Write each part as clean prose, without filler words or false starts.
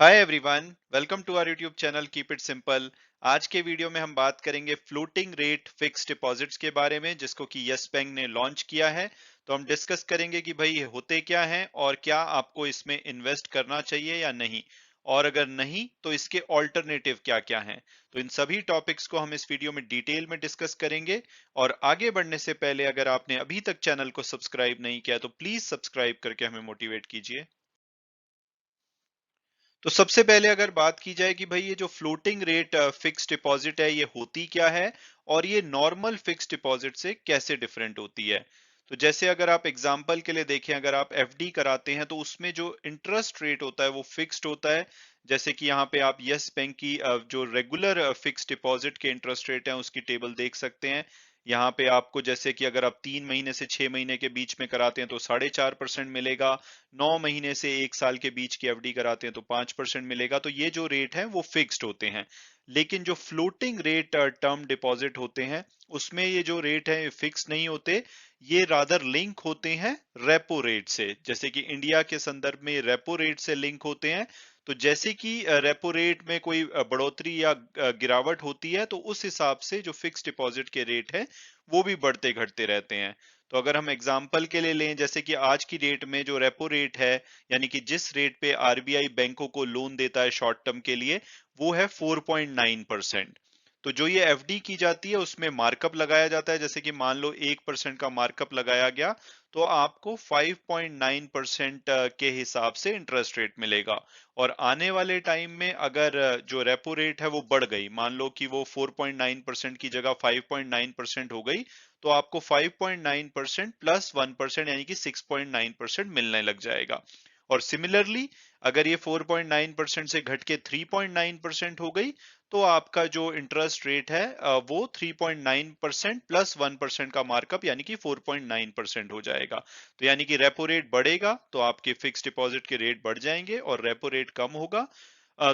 Hi everyone, welcome to our YouTube channel keep it simple. आज के video में हम बात करेंगे फ्लोटिंग रेट फिक्स डिपॉजिट्स के बारे में, जिसको कि यस बैंक ने लॉन्च किया है। तो हम डिस्कस करेंगे कि भाई ये होते क्या हैं और क्या आपको इसमें इन्वेस्ट करना चाहिए या नहीं, और अगर नहीं तो इसके ऑल्टरनेटिव क्या क्या हैं। तो इन सभी टॉपिक्स को हम इस वीडियो में डिटेल में डिस्कस करेंगे। और आगे बढ़ने से पहले अगर आपने अभी तक चैनल को सब्सक्राइब नहीं किया तो प्लीज सब्सक्राइब करके हमें मोटिवेट कीजिए। तो सबसे पहले अगर बात की जाए कि भाई ये जो फ्लोटिंग रेट फिक्स डिपॉजिट है ये होती क्या है और ये नॉर्मल फिक्स डिपॉजिट से कैसे डिफरेंट होती है। तो जैसे अगर आप एग्जांपल के लिए देखें, अगर आप एफडी कराते हैं तो उसमें जो इंटरेस्ट रेट होता है वो फिक्स्ड होता है। जैसे कि यहाँ पे आप यस बैंक की जो रेगुलर फिक्स डिपॉजिट के इंटरेस्ट रेट है उसकी टेबल देख सकते हैं। यहाँ पे आपको जैसे कि अगर आप 3 महीने से 6 महीने के बीच में कराते हैं तो 4.5% मिलेगा। 9 महीने से 1 साल के बीच की एफडी कराते हैं तो 5% मिलेगा। तो ये जो रेट है वो फिक्स्ड होते हैं। लेकिन जो फ्लोटिंग रेट टर्म डिपॉजिट होते हैं उसमें ये जो रेट है फिक्स नहीं होते। ये रादर लिंक होते हैं रेपो रेट से, जैसे कि इंडिया के संदर्भ में रेपो रेट से लिंक होते हैं। तो जैसे कि रेपो रेट में कोई बढ़ोतरी या गिरावट होती है तो उस हिसाब से जो फिक्स डिपॉजिट के रेट है वो भी बढ़ते घटते रहते हैं। तो अगर हम एग्जाम्पल के लिए लें, जैसे कि आज की डेट में जो रेपो रेट है, यानी कि जिस रेट पे आरबीआई बैंकों को लोन देता है शॉर्ट टर्म के लिए, वो है 4.9%। तो जो ये एफडी की जाती है उसमें मार्कअप लगाया जाता है। जैसे कि मान लो 1% का मार्कअप लगाया गया तो आपको 5.9% के हिसाब से इंटरेस्ट रेट मिलेगा। और आने वाले टाइम में अगर जो रेपो रेट है वो बढ़ गई, मान लो कि वो 4.9% की जगह 5.9% हो गई, तो आपको 5.9% प्लस 1% यानी कि 6.9% मिलने लग जाएगा। और सिमिलरली अगर ये 4.9% से घट के 3.9% हो गई तो आपका जो इंटरेस्ट रेट है वो 3.9% प्लस 1% का मार्कअप यानी कि 4.9% हो जाएगा। तो यानी कि रेपो रेट बढ़ेगा तो आपके फिक्स डिपॉजिट के रेट बढ़ जाएंगे, और रेपो रेट कम होगा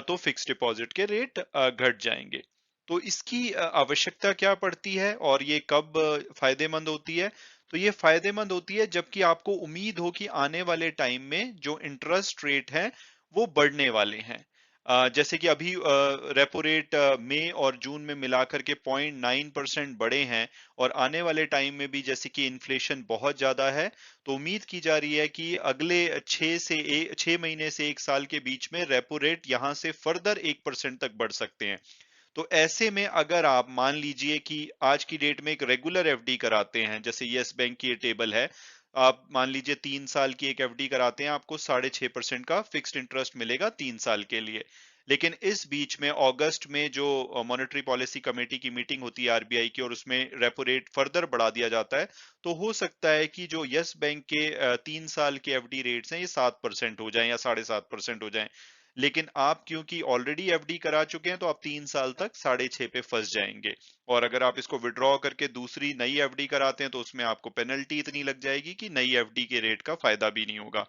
तो फिक्स डिपॉजिट के रेट घट जाएंगे। तो इसकी आवश्यकता क्या पड़ती है और ये कब फायदेमंद होती है। तो ये फायदेमंद होती है जबकि आपको उम्मीद हो कि आने वाले टाइम में जो इंटरेस्ट रेट है वो बढ़ने वाले हैं। जैसे कि अभी रेपो रेट मई और जून में मिलाकर के 0.9% बढ़े हैं, और आने वाले टाइम में भी जैसे कि इन्फ्लेशन बहुत ज्यादा है तो उम्मीद की जा रही है कि अगले 6 महीने से 1 साल के बीच में रेपो रेट यहाँ से फर्दर 1% तक बढ़ सकते हैं। तो ऐसे में अगर आप मान लीजिए कि आज की डेट में एक रेगुलर एफडी कराते हैं, जैसे यस बैंक की ये टेबल है, आप मान लीजिए 3 साल की एक एफडी कराते हैं, आपको 6.5% का फिक्स्ड इंटरेस्ट मिलेगा 3 साल के लिए। लेकिन इस बीच में अगस्त में जो मॉनेटरी पॉलिसी कमेटी की मीटिंग होती है आरबीआई की, और उसमें रेपो रेट फर्दर बढ़ा दिया जाता है, तो हो सकता है कि जो यस बैंक के 3 साल के एफडी रेट्स हैं ये 7% हो जाएं या 7.5% हो जाएं। लेकिन आप क्योंकि ऑलरेडी एफडी करा चुके हैं तो आप 3 साल तक 6.5 पे फंस जाएंगे। और अगर आप इसको विड्रॉ करके दूसरी नई एफडी कराते हैं तो उसमें आपको पेनल्टी इतनी लग जाएगी कि नई एफडी के रेट का फायदा भी नहीं होगा।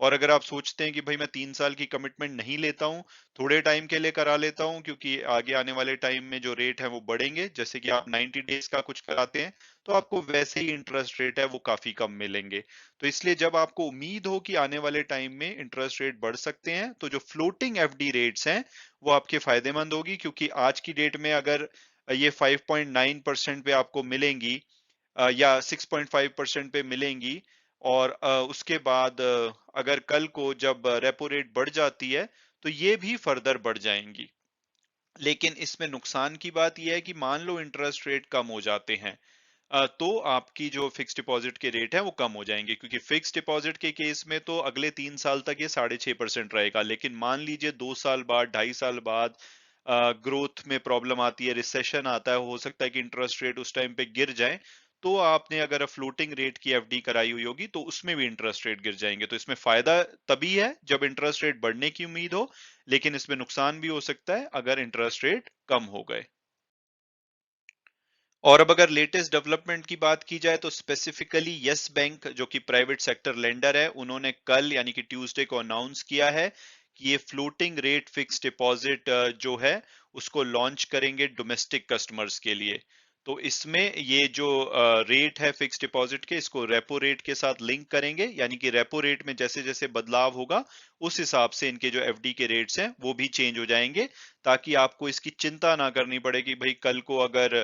और अगर आप सोचते हैं कि भाई मैं 3 साल की कमिटमेंट नहीं लेता हूँ, थोड़े टाइम के लिए करा लेता हूँ क्योंकि आगे आने वाले टाइम में जो रेट है वो बढ़ेंगे, जैसे कि आप 90 डेज का कुछ कराते हैं तो आपको वैसे ही इंटरेस्ट रेट है वो काफी कम मिलेंगे। तो इसलिए जब आपको उम्मीद हो कि आने वाले टाइम में इंटरेस्ट रेट बढ़ सकते हैं तो जो फ्लोटिंग एफडी रेट्स हैं वो आपके फायदेमंद होगी, क्योंकि आज की डेट में अगर ये 5.9% पे आपको मिलेंगी या 6.5% पे मिलेंगी, और उसके बाद अगर कल को जब रेपो रेट बढ़ जाती है तो ये भी फर्दर बढ़ जाएंगी। लेकिन इसमें नुकसान की बात यह है कि मान लो इंटरेस्ट रेट कम हो जाते हैं, तो आपकी जो फिक्स डिपॉजिट के रेट है वो कम हो जाएंगे, क्योंकि फिक्स डिपॉजिट के केस में तो अगले 3 साल तक ये 6.5% रहेगा। लेकिन मान लीजिए 2 साल बाद 2.5 साल बाद ग्रोथ में प्रॉब्लम आती है, रिसेशन आता है, हो सकता है कि इंटरेस्ट रेट उस टाइम पे गिर जाए, तो आपने अगर फ्लोटिंग रेट की एफडी कराई हुई होगी तो उसमें भी इंटरेस्ट रेट गिर जाएंगे। तो इसमें फायदा तभी है जब इंटरेस्ट रेट बढ़ने की उम्मीद हो, लेकिन इसमें नुकसान भी हो सकता है अगर इंटरेस्ट रेट कम हो गए। और अब अगर लेटेस्ट डेवलपमेंट की बात की जाए तो स्पेसिफिकली यस बैंक जो कि प्राइवेट सेक्टर लेंडर है, उन्होंने कल यानी कि ट्यूसडे को अनाउंस किया है कि ये फ्लोटिंग रेट फिक्स डिपॉजिट जो है उसको लॉन्च करेंगे डोमेस्टिक कस्टमर्स के लिए। तो इसमें ये जो रेट है फिक्स डिपॉजिट के, इसको रेपो रेट के साथ लिंक करेंगे, यानी कि रेपो रेट में जैसे जैसे बदलाव होगा उस हिसाब से इनके जो एफडी के रेट्स हैं वो भी चेंज हो जाएंगे, ताकि आपको इसकी चिंता ना करनी पड़े कि भाई कल को अगर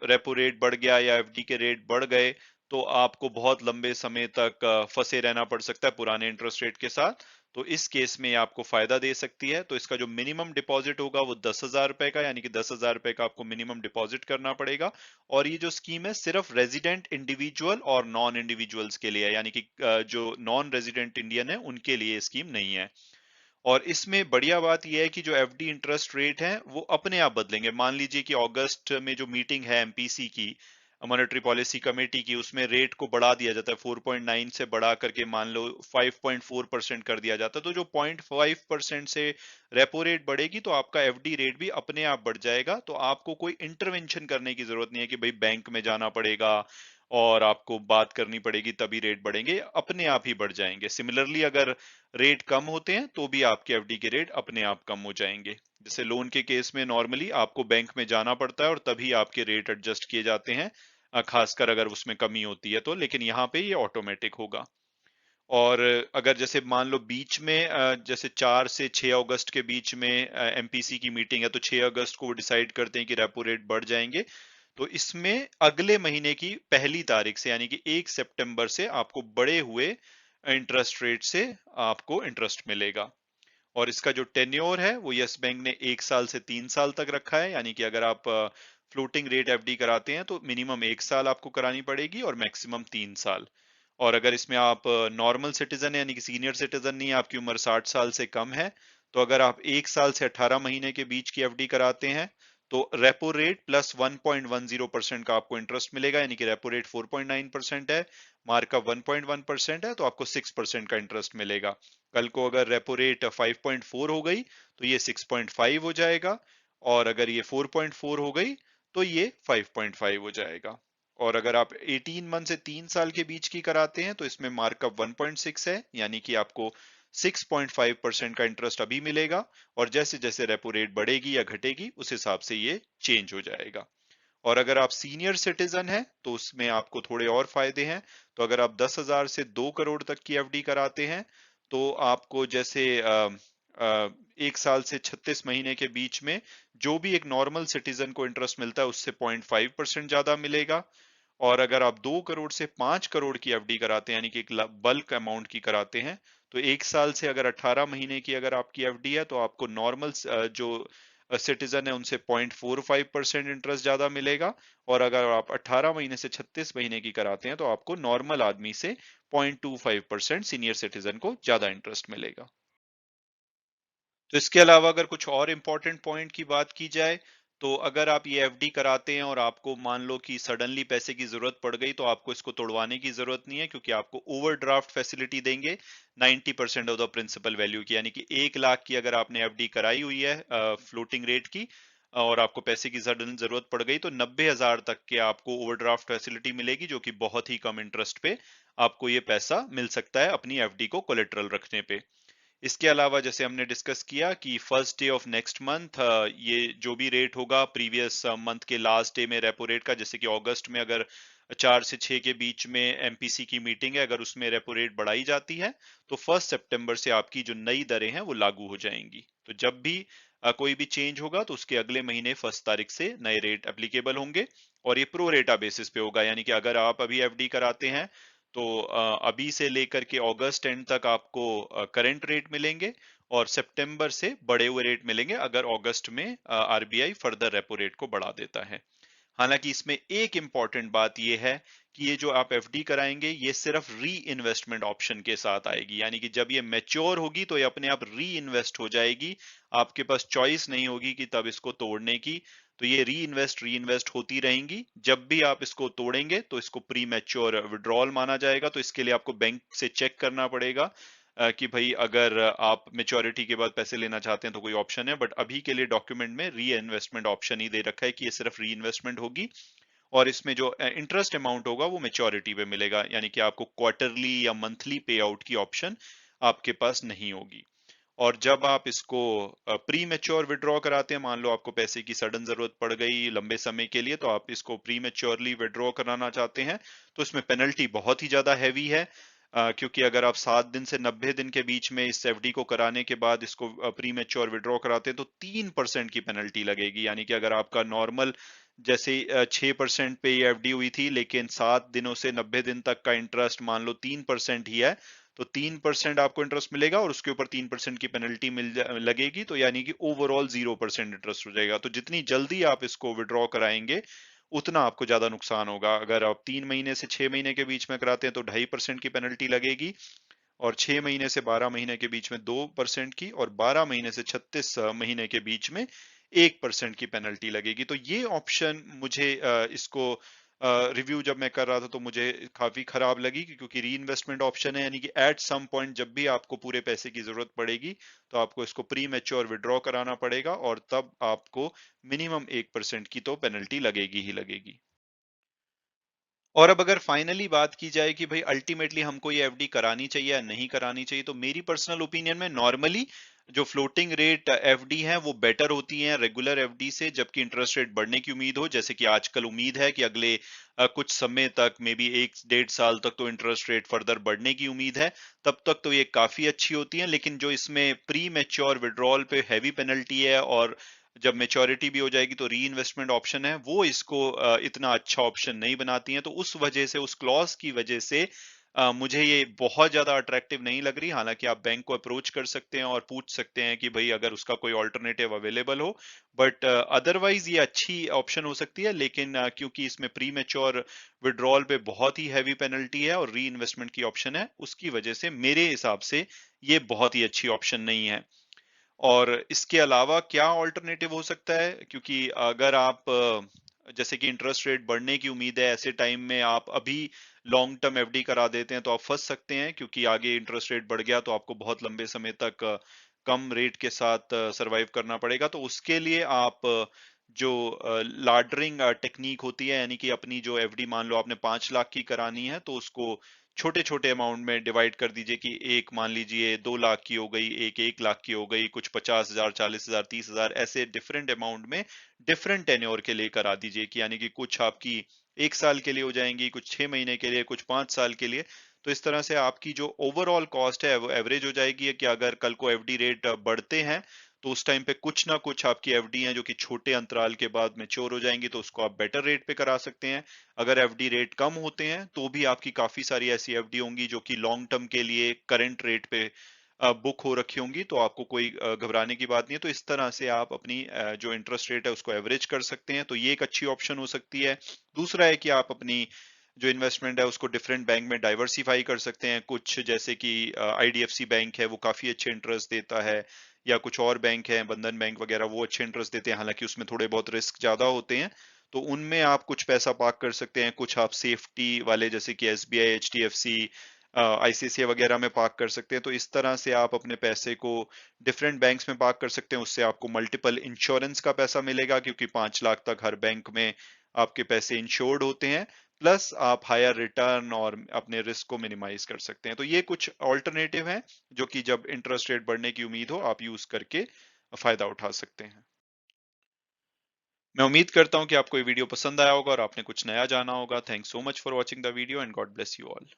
रेपो रेट बढ़ गया या एफडी के रेट बढ़ गए तो आपको बहुत लंबे समय तक फंसे रहना पड़ सकता है पुराने इंटरेस्ट रेट के साथ। तो इस केस में ये आपको फायदा दे सकती है। तो इसका जो मिनिमम डिपॉजिट होगा वो 10,000 रुपए का, यानी कि 10,000 रुपए का आपको मिनिमम डिपॉजिट करना पड़ेगा। और ये जो स्कीम है सिर्फ रेजिडेंट इंडिविजुअल और नॉन इंडिविजुअल्स के लिए है, यानी कि जो नॉन रेजिडेंट इंडियन है उनके लिए स्कीम नहीं है। और इसमें बढ़िया बात यह है कि जो एफडी इंटरेस्ट रेट है वो अपने आप बदलेंगे। मान लीजिए कि अगस्त में जो मीटिंग है एमपीसी की, मॉनेटरी पॉलिसी कमेटी की, उसमें रेट को बढ़ा दिया जाता है, 4.9 से बढ़ा करके मान लो 5.4% कर दिया जाता है। तो जो 0.5% से रेपो रेट बढ़ेगी तो आपका एफडी रेट भी अपने आप बढ़ जाएगा। तो आपको कोई इंटरवेंशन करने की जरूरत नहीं है कि भाई बैंक में जाना पड़ेगा और आपको बात करनी पड़ेगी तभी रेट बढ़ेंगे, अपने आप ही बढ़ जाएंगे। सिमिलरली अगर रेट कम होते हैं तो भी आपके एफडी के रेट अपने आप कम हो जाएंगे। जैसे लोन के केस में नॉर्मली आपको बैंक में जाना पड़ता है और तभी आपके रेट एडजस्ट किए जाते हैं, खासकर अगर उसमें कमी होती है तो, लेकिन यहाँ पे ये ऑटोमेटिक होगा। और अगर जैसे मान लो बीच में जैसे 4 से 6 अगस्त के बीच में एमपीसी की मीटिंग है, तो 6 अगस्त को वो डिसाइड करते हैं कि रेपो रेट बढ़ जाएंगे, तो इसमें अगले महीने की पहली तारीख से यानी कि 1 सितंबर से आपको बढ़े हुए इंटरेस्ट रेट से आपको इंटरेस्ट मिलेगा। और इसका जो टेन्योर है वो यस बैंक ने 1 साल से 3 साल तक रखा है, यानी कि अगर आप फ्लोटिंग रेट एफडी कराते हैं तो मिनिमम 1 साल आपको करानी पड़ेगी और मैक्सिमम 3 साल। और अगर इसमें आप नॉर्मल सिटीजन है, यानी कि सीनियर सिटीजन नहीं है, आपकी उम्र 60 साल से कम है, तो अगर आप 1 साल से 18 महीने के बीच की एफडी कराते हैं तो रेपो रेट प्लस 1.10% का आपको इंटरेस्ट मिलेगा, यानी कि रेपो रेट 4.9% है, मार्कअप 1.1% है, तो आपको 6% का इंटरेस्ट मिलेगा। कल को अगर रेपो रेट 5.4 हो गई तो ये 6.5 हो जाएगा, और अगर ये 4.4 हो गई तो ये 5.5 हो जाएगा। और अगर आप 18 मंथ से 3 साल के बीच की कराते हैं तो इसमें मार्कअप 1.6 है, यानी कि आपको 6.5% का इंटरेस्ट अभी मिलेगा, और जैसे जैसे रेपो रेट बढ़ेगी या घटेगी उस हिसाब से ये चेंज हो जाएगा। और अगर आप सीनियर सिटीजन हैं तो उसमें आपको थोड़े और फायदे हैं। तो अगर आप 10,000 से 2 करोड़ तक की एफडी कराते हैं तो आपको जैसे 1 साल से 36 महीने के बीच में जो भी एक नॉर्मल सिटीजन को इंटरेस्ट मिलता है उससे 0.5% ज्यादा मिलेगा। और अगर आप 2 करोड़ से 5 करोड़ की एफडी कराते हैं, यानी कि एक बल्क अमाउंट की कराते हैं, तो 1 साल से अगर 18 महीने की अगर आपकी एफडी है तो आपको नॉर्मल जो सिटीजन है उनसे 0.45% इंटरेस्ट ज्यादा मिलेगा। और अगर आप 18 महीने से 36 महीने की कराते हैं तो आपको नॉर्मल आदमी से 0.25% सीनियर सिटीजन को ज्यादा इंटरेस्ट मिलेगा। तो इसके अलावा अगर कुछ और इम्पोर्टेंट पॉइंट की बात की जाए, तो अगर आप ये एफडी कराते हैं और आपको मान लो कि सडनली पैसे की जरूरत पड़ गई तो आपको इसको तोड़वाने की जरूरत नहीं है, क्योंकि आपको ओवरड्राफ्ट फैसिलिटी देंगे 90% ऑफ द प्रिंसिपल वैल्यू की, यानी कि 1 लाख की अगर आपने एफडी कराई हुई है फ्लोटिंग रेट की और आपको पैसे की सडन जरूरत पड़ गई तो 90,000 तक के आपको ओवरड्राफ्ट फैसिलिटी मिलेगी, जो कि बहुत ही कम इंटरेस्ट पे आपको ये पैसा मिल सकता है अपनी एफडी को कोलेटरल रखने पे। इसके अलावा जैसे हमने डिस्कस किया कि first day of next month ये जो भी रेट होगा प्रीवियस मंथ के लास्ट डे में रेपो रेट का, जैसे कि अगस्त में अगर 4 से 6 के बीच में एमपीसी की मीटिंग है, अगर उसमें रेपो रेट बढ़ाई जाती है तो 1 सितंबर से आपकी जो नई दरें हैं वो लागू हो जाएंगी। तो जब भी कोई भी चेंज होगा तो उसके अगले महीने 1 तारीख से नए रेट एप्लीकेबल होंगे। और ये प्रो रेटा बेसिस पे होगा, यानी कि अगर आप अभी एफडी कराते हैं तो अभी से लेकर के अगस्त एंड तक आपको करंट रेट मिलेंगे, और सितंबर से बढ़े हुए रेट मिलेंगे अगर अगस्त में आरबीआई फर्दर रेपो रेट को बढ़ा देता है। हालांकि इसमें एक इंपॉर्टेंट बात यह है कि ये जो आप एफडी कराएंगे ये सिर्फ री इन्वेस्टमेंट ऑप्शन के साथ आएगी, यानी कि जब ये मैच्योर होगी तो ये अपने आप री इन्वेस्ट हो जाएगी। आपके पास चॉइस नहीं होगी कि तब इसको तोड़ने की। तो ये री इन्वेस्ट होती रहेंगी। जब भी आप इसको तोड़ेंगे तो इसको प्री मैच्योर विड्रॉल माना जाएगा। तो इसके लिए आपको बैंक से चेक करना पड़ेगा कि भाई अगर आप मेच्योरिटी के बाद पैसे लेना चाहते हैं तो कोई ऑप्शन है, बट अभी के लिए डॉक्यूमेंट में री इन्वेस्टमेंट ऑप्शन ही दे रखा है कि ये सिर्फ री इन्वेस्टमेंट होगी। और इसमें जो इंटरेस्ट अमाउंट होगा वो मेच्योरिटी पे मिलेगा, यानी कि आपको क्वार्टरली या मंथली पे आउट की ऑप्शन आपके पास नहीं होगी। और जब आप इसको प्री मैच्योर विड्रॉ कराते हैं, मान लो आपको पैसे की सडन जरूरत पड़ गई लंबे समय के लिए, तो आप इसको प्री मैच्योरली विड्रॉ कराना चाहते हैं, तो इसमें पेनल्टी बहुत ही ज्यादा हैवी है। क्योंकि अगर आप 7 दिन से 90 दिन के बीच में इस एफडी को कराने के बाद इसको प्री मैच्योर विड्रॉ कराते हैं तो 3% की पेनल्टी लगेगी। यानी कि अगर आपका नॉर्मल जैसे 6% पे ये एफडी हुई थी, लेकिन 7 दिनों से 90 दिन तक का इंटरेस्ट मान लो 3% ही है, तो 3% आपको इंटरेस्ट मिलेगा और उसके ऊपर 3% की पेनल्टी लगेगी, तो यानी कि ओवरऑल 0% इंटरेस्ट हो जाएगा। तो जितनी जल्दी आप इसको विड्रॉ कराएंगे उतना आपको ज्यादा नुकसान होगा। अगर आप 3 महीने से 6 महीने के बीच में कराते हैं तो 2.5% की पेनल्टी लगेगी, और 6 महीने से 12 महीने के बीच में 2% की, और 12 महीने से 36 महीने के बीच में 1% की पेनल्टी लगेगी। तो ये ऑप्शन मुझे इसको रिव्यू जब मैं कर रहा था तो मुझे काफी खराब लगी, क्योंकि री इन्वेस्टमेंट ऑप्शन है, यानी कि एट सम पॉइंट जब भी आपको पूरे पैसे की जरूरत पड़ेगी तो आपको इसको प्री मैच्योर विड्रॉ कराना पड़ेगा, और तब आपको मिनिमम 1% की तो पेनल्टी लगेगी ही लगेगी। और अब अगर फाइनली बात की जाए कि भाई अल्टीमेटली हमको ये एफडी करानी चाहिए या नहीं करानी चाहिए, तो मेरी पर्सनल ओपिनियन में नॉर्मली जो फ्लोटिंग रेट एफडी है वो बेटर होती हैं रेगुलर एफडी से, जबकि इंटरेस्ट रेट बढ़ने की उम्मीद हो, जैसे कि आजकल उम्मीद है कि अगले कुछ समय तक, मे बी 1 डेढ़ साल तक तो इंटरेस्ट रेट फर्दर बढ़ने की उम्मीद है, तब तक तो ये काफी अच्छी होती है। लेकिन जो इसमें प्री मैच्योर विड्रॉल पे हैवी पेनल्टी है, और जब मेच्योरिटी भी हो जाएगी तो री इन्वेस्टमेंट ऑप्शन है, वो इसको इतना अच्छा ऑप्शन नहीं बनाती है। तो उस वजह से, उस क्लॉज की वजह से मुझे ये बहुत ज्यादा अट्रैक्टिव नहीं लग रही। हालांकि आप बैंक को अप्रोच कर सकते हैं और पूछ सकते हैं कि भाई अगर उसका कोई ऑल्टरनेटिव अवेलेबल हो, बट अदरवाइज ये अच्छी ऑप्शन हो सकती है। लेकिन क्योंकि इसमें प्री मैच्योर विड्रॉल पे बहुत ही हैवी पेनल्टी है और री इन्वेस्टमेंट की ऑप्शन है, उसकी वजह से मेरे हिसाब से ये बहुत ही अच्छी ऑप्शन नहीं है। और इसके अलावा क्या ऑल्टरनेटिव हो सकता है, क्योंकि अगर आप जैसे कि इंटरेस्ट रेट बढ़ने की उम्मीद है, ऐसे टाइम में आप अभी लॉन्ग टर्म एफडी करा देते हैं तो आप फंस सकते हैं, क्योंकि आगे इंटरेस्ट रेट बढ़ गया तो आपको बहुत लंबे समय तक कम रेट के साथ सरवाइव करना पड़ेगा। तो उसके लिए आप जो लाडरिंग टेक्निक होती है, यानी कि अपनी जो एफडी मान लो आपने 5 लाख की करानी है, तो उसको छोटे छोटे अमाउंट में डिवाइड कर दीजिए, कि एक मान लीजिए 2 लाख की हो गई, एक 1 लाख की हो गई, कुछ 50,000, 40,000, 30,000, ऐसे डिफरेंट अमाउंट में डिफरेंट टेन्योर के लिए करा दीजिए, कि यानी कि कुछ आपकी 1 साल के लिए हो जाएंगी, कुछ 6 महीने के लिए, कुछ 5 साल के लिए। तो इस तरह से आपकी जो ओवरऑल कॉस्ट है वो एवरेज हो जाएगी, कि अगर कल को एफडी रेट बढ़ते हैं तो उस टाइम पे कुछ ना कुछ आपकी एफडी हैं जो कि छोटे अंतराल के बाद मैच्योर हो जाएंगी, तो उसको आप बेटर रेट पे करा सकते हैं। अगर एफडी रेट कम होते हैं तो भी आपकी काफी सारी ऐसी एफडी होंगी जो कि लॉन्ग टर्म के लिए करंट रेट पे बुक हो रखी होंगी, तो आपको कोई घबराने की बात नहीं है। तो इस तरह से आप अपनी जो इंटरेस्ट रेट है उसको एवरेज कर सकते हैं, तो ये एक अच्छी ऑप्शन हो सकती है। दूसरा है कि आप अपनी जो इन्वेस्टमेंट है उसको डिफरेंट बैंक में डाइवर्सिफाई कर सकते हैं। कुछ जैसे कि आईडीएफसी बैंक है, वो काफी अच्छे इंटरेस्ट देता है, या कुछ और बैंक है, बंधन बैंक वगैरह, वो अच्छे इंटरेस्ट देते हैं, हालांकि उसमें थोड़े बहुत रिस्क ज्यादा होते हैं। तो उनमें आप कुछ पैसा पार्क कर सकते हैं, कुछ आप सेफ्टी वाले जैसे कि एसबीआई, एचडीएफसी, आईसीआईसीआई वगैरह में पार्क कर सकते हैं। तो इस तरह से आप अपने पैसे को डिफरेंट बैंक्स में पार्क कर सकते हैं, उससे आपको मल्टीपल इंश्योरेंस का पैसा मिलेगा, क्योंकि 5 लाख तक हर बैंक में आपके पैसे इंश्योर्ड होते हैं। प्लस आप हायर रिटर्न और अपने रिस्क को मिनिमाइज कर सकते हैं। तो ये कुछ ऑल्टरनेटिव हैं जो कि जब इंटरेस्ट रेट बढ़ने की उम्मीद हो आप यूज करके फायदा उठा सकते हैं। मैं उम्मीद करता हूं कि आपको ये वीडियो पसंद आया होगा और आपने कुछ नया जाना होगा। Thanks so much for watching the video and God bless you all.